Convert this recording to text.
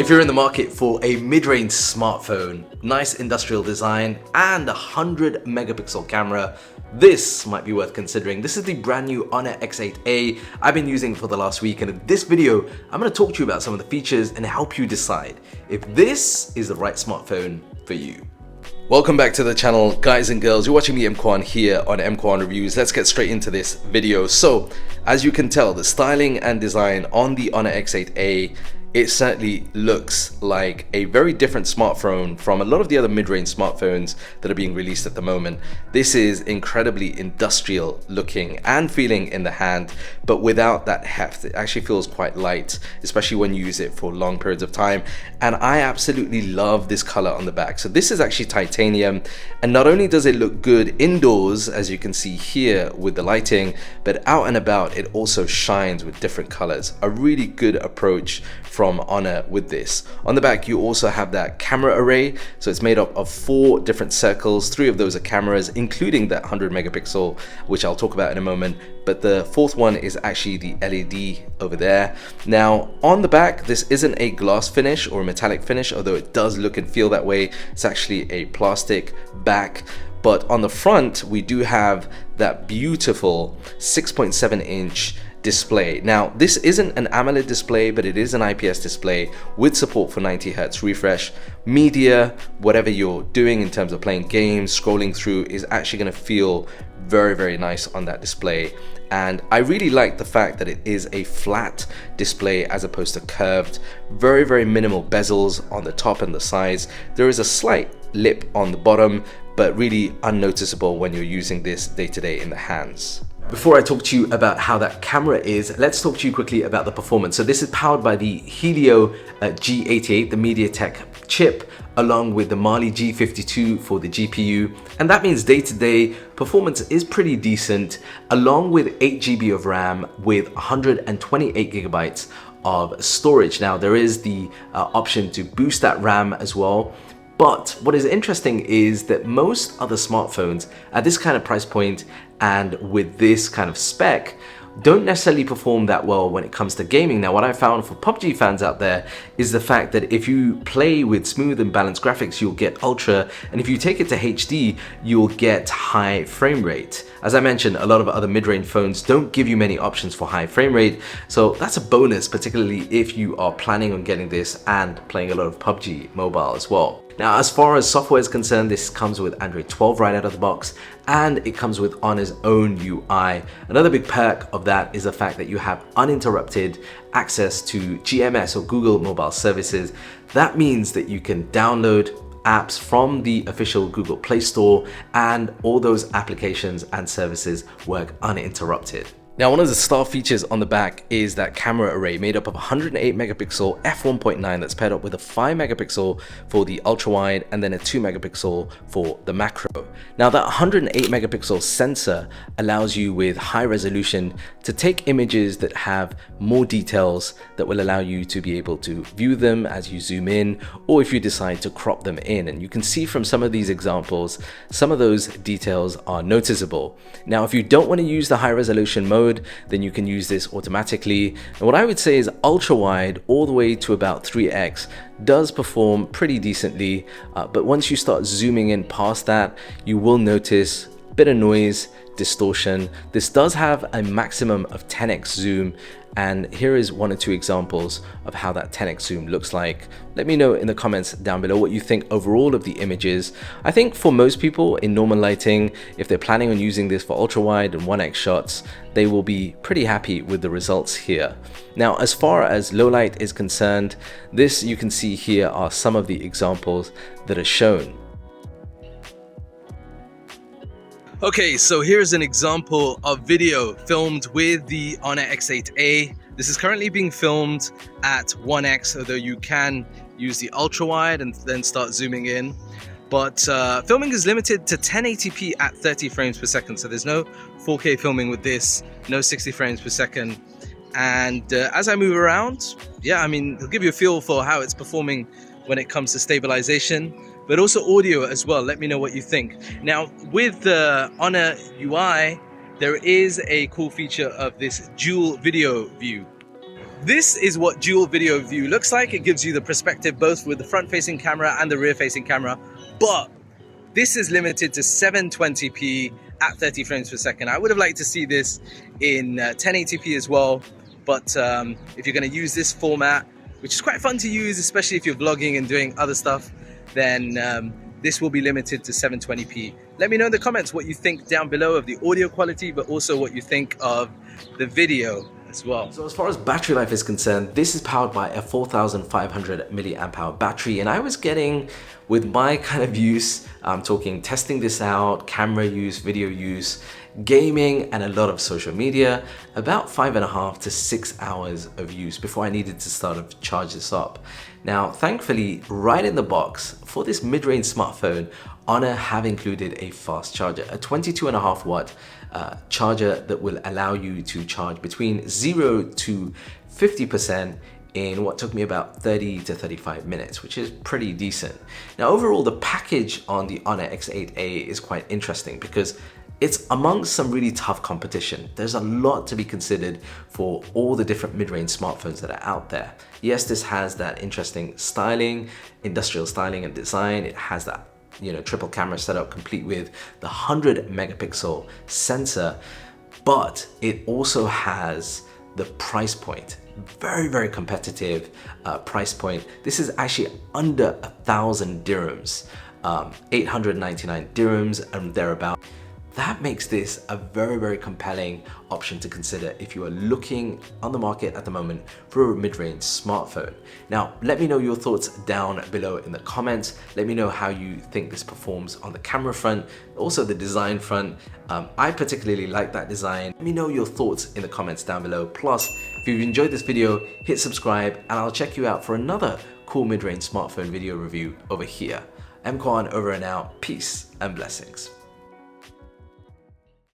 If you're in the market for a mid-range smartphone, nice industrial design, and a 100 megapixel camera, this might be worth considering. This is the brand new Honor X8a I've been using for the last week, and in this video, I'm going to talk to you about some of the features and help you decide if this is the right smartphone for you. Welcome back to the channel, guys and girls. You're watching me, M-Kwan, here on M-Kwan Reviews. Let's get straight into this video. So, as you can tell, the styling and design on the Honor X8a, it certainly looks like a very different smartphone from a lot of the other mid-range smartphones that are being released at the moment. This is incredibly industrial looking and feeling in the hand, but without that heft. It actually feels quite light, especially when you use it for long periods of time. And I absolutely love this color on the back. So this is actually titanium, and not only does it look good indoors, as you can see here with the lighting, but out and about it also shines with different colors. A really good approach from Honor with this. On the back you also have that camera array, so it's made up of 4 different circles. 3 of those are cameras, including that 100 megapixel, which I'll talk about in a moment, but the 4th one is actually the LED over there. Now on the back, this isn't a gloss finish or a metallic finish, although it does look and feel that way. It's actually a plastic back. But on the front we do have that beautiful 6.7 inch display. Now this isn't an AMOLED display, but it is an IPS display with support for 90 Hz refresh. Media, whatever you're doing in terms of playing games, scrolling through, is actually going to feel very nice on that display. And I really like the fact that it is a flat display as opposed to curved. Very minimal bezels on the top and the sides. There is a slight lip on the bottom, but really unnoticeable when you're using this day to day in the hands. Before I talk to you about how that camera is, let's talk to you quickly about the performance. So this is powered by the Helio G88, the MediaTek chip, along with the Mali G52 for the GPU. And that means day-to-day performance is pretty decent, along with 8 GB of RAM with 128 gigabytes of storage. Now there is the option to boost that RAM as well. But what is interesting is that most other smartphones at this kind of price point and with this kind of spec don't necessarily perform that well when it comes to gaming. Now what I found for PUBG fans out there is the fact that if you play with smooth and balanced graphics, you'll get ultra, and if you take it to HD, you'll get high frame rate. As I mentioned, a lot of other mid-range phones don't give you many options for high frame rate, so that's a bonus, particularly if you are planning on getting this and playing a lot of PUBG mobile as well. Now, as far as software is concerned, this comes with Android 12 right out of the box, and it comes with Honor's own UI. Another big perk of that is the fact that you have uninterrupted access to GMS or Google Mobile Services. That means that you can download apps from the official Google Play Store, and all those applications and services work uninterrupted. Now, one of the star features on the back is that camera array made up of 108 megapixel f1.9 that's paired up with a 5 megapixel for the ultra wide and then a 2 megapixel for the macro. Now that 108 megapixel sensor allows you with high resolution to take images that have more details that will allow you to be able to view them as you zoom in, or if you decide to crop them in. And you can see from some of these examples, some of those details are noticeable. Now, if you don't want to use the high resolution mode, then you can use this automatically. And what I would say is ultra wide all the way to about 3x does perform pretty decently, but once you start zooming in past that, you will notice a bit of noise, distortion. This does have a maximum of 10x zoom, and here is 1 or 2 examples of how that 10x zoom looks like. Let me know in the comments down below what you think overall of the images. I think for most people in normal lighting, if they're planning on using this for ultra wide and 1x shots, they will be pretty happy with the results here. Now, as far as low light is concerned, this you can see here are some of the examples that are shown. Okay, so here's an example of video filmed with the Honor X8a. This is currently being filmed at 1x, although you can use the ultra wide and then start zooming in. But filming is limited to 1080p at 30 frames per second. So there's no 4K filming with this, no 60 frames per second. And as I move around, yeah, I mean, it'll give you a feel for how it's performing when it comes to stabilization, but also audio as well. Let me know what you think. Now, with the Honor UI, there is a cool feature of this dual video view. This is what dual video view looks like. It gives you the perspective both with the front-facing camera and the rear-facing camera, but this is limited to 720p at 30 frames per second. I would have liked to see this in 1080p as well, but if you're going to use this format, which is quite fun to use, especially if you're vlogging and doing other stuff, then this will be limited to 720p. Let me know in the comments what you think down below of the audio quality, but also what you think of the video as well. So as far as battery life is concerned, this is powered by a 4500 milliamp hour battery, and I was getting, with my kind of use, I'm talking testing this out, camera use, video use, gaming, and a lot of social media, about 5.5 to 6 hours of use before I needed to start to charge this up. Now, thankfully, right in the box for this mid-range smartphone, Honor have included a fast charger, a 22.5 watt charger that will allow you to charge between 0 to 50% in what took me about 30 to 35 minutes, which is pretty decent. Now, overall, the package on the Honor X8a is quite interesting because it's amongst some really tough competition. There's a lot to be considered for all the different mid-range smartphones that are out there. Yes, this has that interesting styling, industrial styling and design. It has that, triple camera setup complete with the 100 megapixel sensor, but it also has the price point. Very, very competitive price point. This is actually under 1,000 dirhams, 899 dirhams and thereabout. That makes this a very, very compelling option to consider if you are looking on the market at the moment for a mid-range smartphone. Now, let me know your thoughts down below in the comments. Let me know how you think this performs on the camera front, also the design front. I particularly like that design. Let me know your thoughts in the comments down below. Plus, if you've enjoyed this video, hit subscribe and I'll check you out for another cool mid-range smartphone video review over here. I'm Kwan, over and out. Peace and blessings.